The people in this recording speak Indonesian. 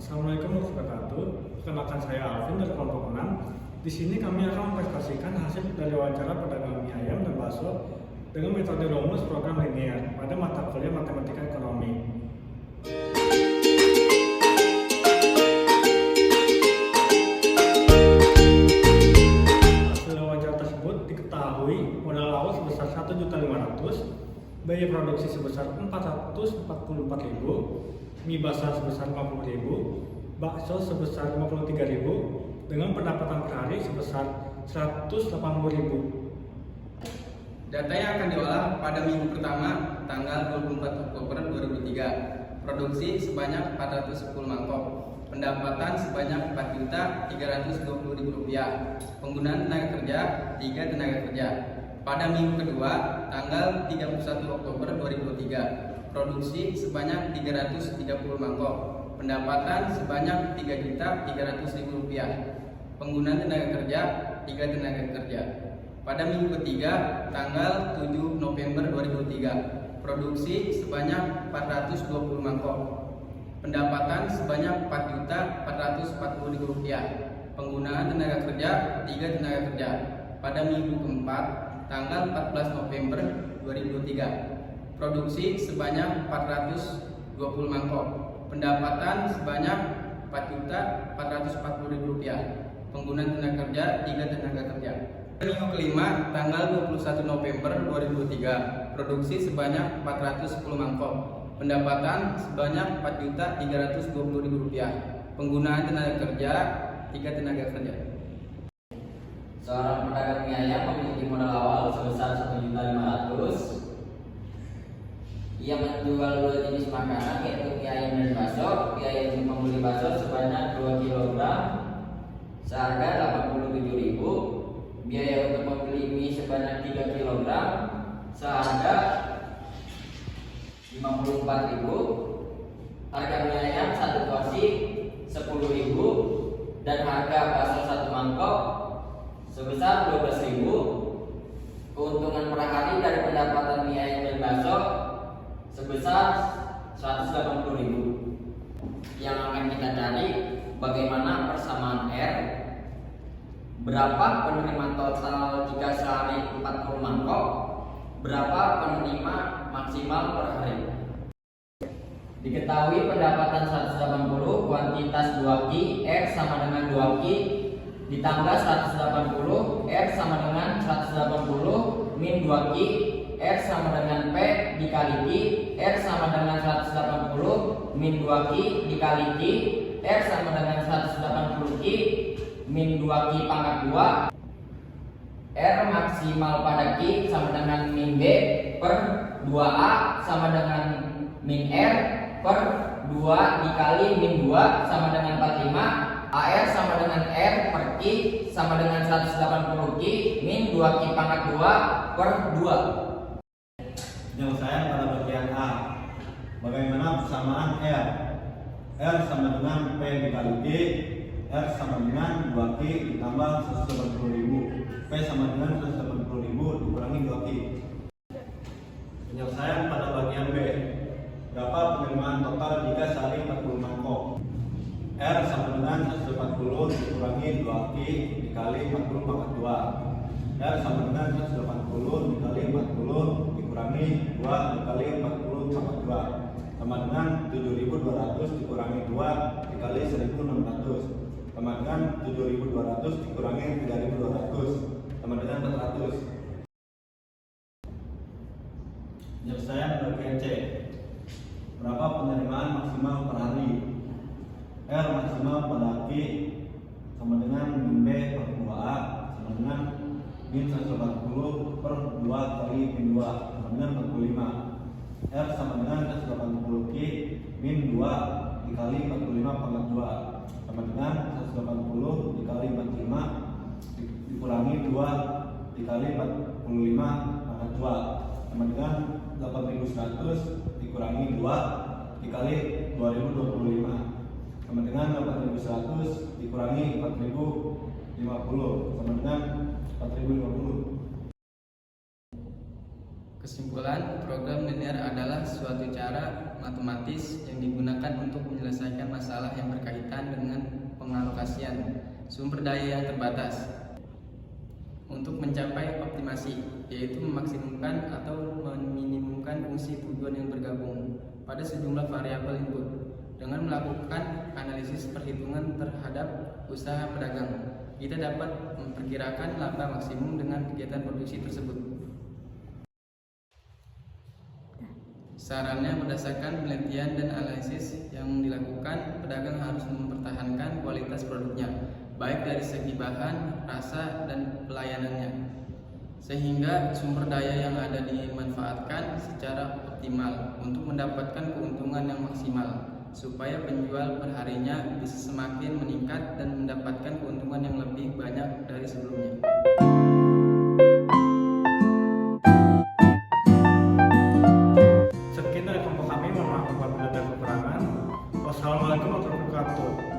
Assalamualaikum warahmatullahi wabarakatuh. Perkenalkan saya Alvin dari kelompok 6. Di sini kami akan mempresentasikan hasil dari wawancara pedagang mie ayam dan bakso dengan metode rumus program linear pada mata kuliah Matematika Ekonomi. Hasil wawancara tersebut diketahui modal awal sebesar 1.500.000, biaya produksi sebesar 444.000, mie basah sebesar 50.000, bakso sebesar 53.000, dengan pendapatan per hari sebesar 180.000. Data yang akan diolah pada minggu pertama tanggal 24 Oktober 2003. Produksi sebanyak 410 mangkok. Pendapatan sebanyak Rp4.320.000. Penggunaan tenaga kerja 3 tenaga kerja. Pada minggu kedua tanggal 31 Oktober 2003. Produksi sebanyak 330 mangkok. Pendapatan sebanyak Rp3.300.000. Penggunaan tenaga kerja 3 tenaga kerja. Pada minggu ketiga tanggal 7 November 2003. Produksi sebanyak 420 mangkok. Pendapatan sebanyak Rp4.440.000. Penggunaan tenaga kerja 3 tenaga kerja. Pada minggu keempat tanggal 14 November 2003. Produksi sebanyak 420 mangkok. Pendapatan sebanyak Rp4.440.000. Penggunaan tenaga kerja 3 tenaga kerja. Minggu kelima tanggal 21 November 2003. Produksi sebanyak 410 mangkok. Pendapatan sebanyak Rp4.320.000. Penggunaan tenaga kerja 3 tenaga kerja. Seorang pedagang mie ayam memiliki modal awal sebesar 1.500.000. Ia menjual 2 jenis makanan, yaitu mie ayam dan bakso. Biaya untuk membeli bakso sebanyak 2 kg seharga Rp87.000. Biaya untuk membeli mie sebanyak 3 kg seharga Rp54.000. Harga mie ayam 1 porsi Rp10.000 dan harga bakso 1 mangkok sebesar Rp12.000. Keuntungan per hari dari pendapatan mie ayam dan bakso sebesar Rp180.000. Yang akan kita cari bagaimana persamaan R. Berapa penerima total jika sehari 40 mangkok? Berapa penerima maksimal per hari? Diketahui pendapatan 180, kuantitas 2 ki, R sama dengan 2 ki, ditambah 180, R sama dengan 180, min 2 ki, R sama dengan P dikali Ki, R sama dengan 180, min 2 Ki dikali Ki, R sama dengan 180 Ki, min 2 Ki pangkat 2. R maksimal pada Ki sama dengan min B per 2A sama dengan min R per 2 dikali min 2 sama dengan 45. AR sama dengan R per Ki sama dengan 180 Ki min 2 Ki pangkat 2 per 2. Penyelesaian pada bagian A. Bagaimana persamaan R? R sama dengan P dikali Q. R sama dengan 2Q ditambah 180.000. P sama dengan 180.000 dikurangi 2Q. Penyelesaian pada bagian B. Berapa penerimaan total jika sehari 40 mangkok? R sama dengan 140 dikurangi 2Q dikali 40 pangkat 2. R sama dengan 180 dikali 40 dikurangi 2 dikali 40 pangkat 2 sama dengan 7.200 dikurangi 2 dikali 1.600 sama dengan 7.200 dikurangi 3.200 sama dengan 400. Penyelesaian bagian C. Berapa penerimaan maksimal per hari? R maksimal pada Q sama dengan min B per 2A sama dengan min 180 per 2 kali min 2 sama dengan 45. R sama dengan 180 Q min 2 dikali 45 pangkat 2 sama dengan 180 dikali 45 dikurangi 2 dikali 45 pangkat 2 sama dengan 8.100 dikurangi 2 dikali 2025 sama dengan 8.100 dikurangi 4.050 sama dengan 4.050. Kesimpulan, program linear adalah suatu cara matematis yang digunakan untuk menyelesaikan menyelesaikan masalah yang berkaitan dengan pengalokasian sumber daya yang terbatas untuk mencapai optimasi, yaitu memaksimumkan atau meminimumkan fungsi tujuan yang bergabung pada sejumlah variabel input dengan melakukan analisis perhitungan terhadap usaha pedagang. Kita dapat memperkirakan laba maksimum dengan kegiatan produksi tersebut. Sarannya, berdasarkan penelitian dan analisis yang dilakukan, pedagang harus mempertahankan kualitas produknya, baik dari segi bahan, rasa, dan pelayanannya, sehingga sumber daya yang ada dimanfaatkan secara optimal untuk mendapatkan keuntungan yang maksimal, supaya penjual perharinya bisa semakin meningkat dan mendapatkan keuntungan yang lebih banyak dari sebelumnya. Sekian dari kelompok kami, mohon maaf apabila ada kekurangan. Wassalamualaikum warahmatullahi wabarakatuh.